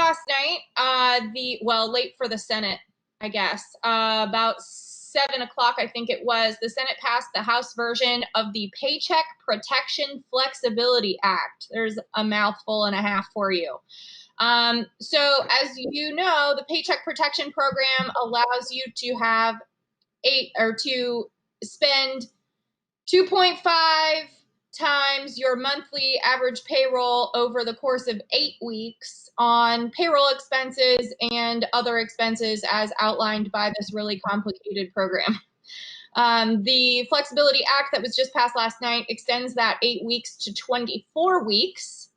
last night, late for the Senate, I guess, about 7 o'clock, I think it was, the Senate passed the House version of the Paycheck Protection Flexibility Act. There's a mouthful and a half for you. So as you know, the Paycheck Protection Program allows you to have to spend 2.5 times your monthly average payroll over the course of 8 weeks on payroll expenses and other expenses as outlined by this really complicated program. The Flexibility Act that was just passed last night extends that 8 weeks to 24 weeks.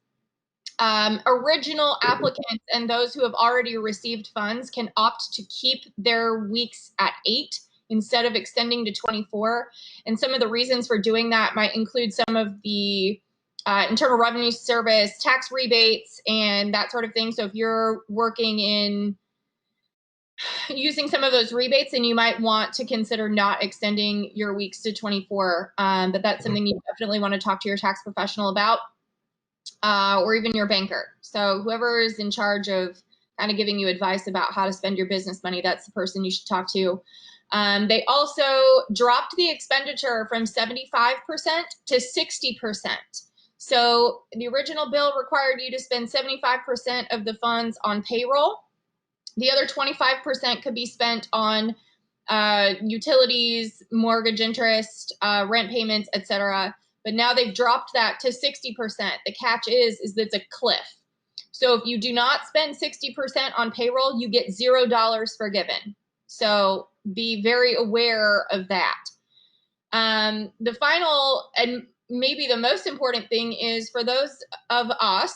Original applicants and those who have already received funds can opt to keep their weeks at 8 instead of extending to 24. And some of the reasons for doing that might include some of the Internal Revenue Service tax rebates and that sort of thing. So if you're working in using some of those rebates, then you might want to consider not extending your weeks to 24. But that's something you definitely want to talk to your tax professional about, or even your banker. So whoever is in charge of kind of giving you advice about how to spend your business money, that's the person you should talk to. They also dropped the expenditure from 75% to 60%. So the original bill required you to spend 75% of the funds on payroll. The other 25% could be spent on utilities, mortgage interest, rent payments, etc. But now they've dropped that to 60%. The catch is that it's a cliff. So if you do not spend 60% on payroll, you get $0 forgiven. So be very aware of that. The final and maybe the most important thing is for those of us,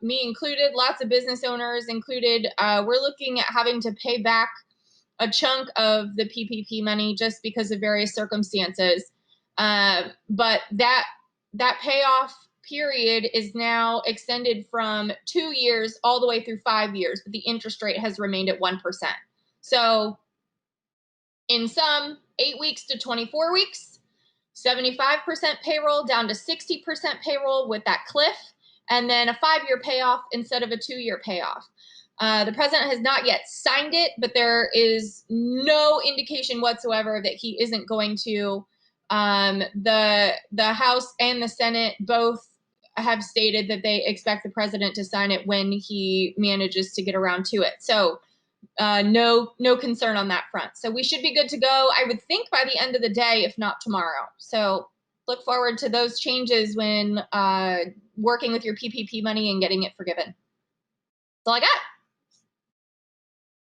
me included, lots of business owners included, we're looking at having to pay back a chunk of the PPP money just because of various circumstances. But that payoff period is now extended from 2 years all the way through 5 years, but the interest rate has remained at 1%. So in sum, 8 weeks to 24 weeks, 75% payroll down to 60% payroll with that cliff, and then a 5-year payoff instead of a 2-year payoff. The president has not yet signed it, but there is no indication whatsoever that he isn't going to. The House and the Senate both have stated that they expect the president to sign it when he manages to get around to it. So no concern on that front. So we should be good to go, I would think, by the end of the day, if not tomorrow. So look forward to those changes when working with your PPP money and getting it forgiven. That's all I got.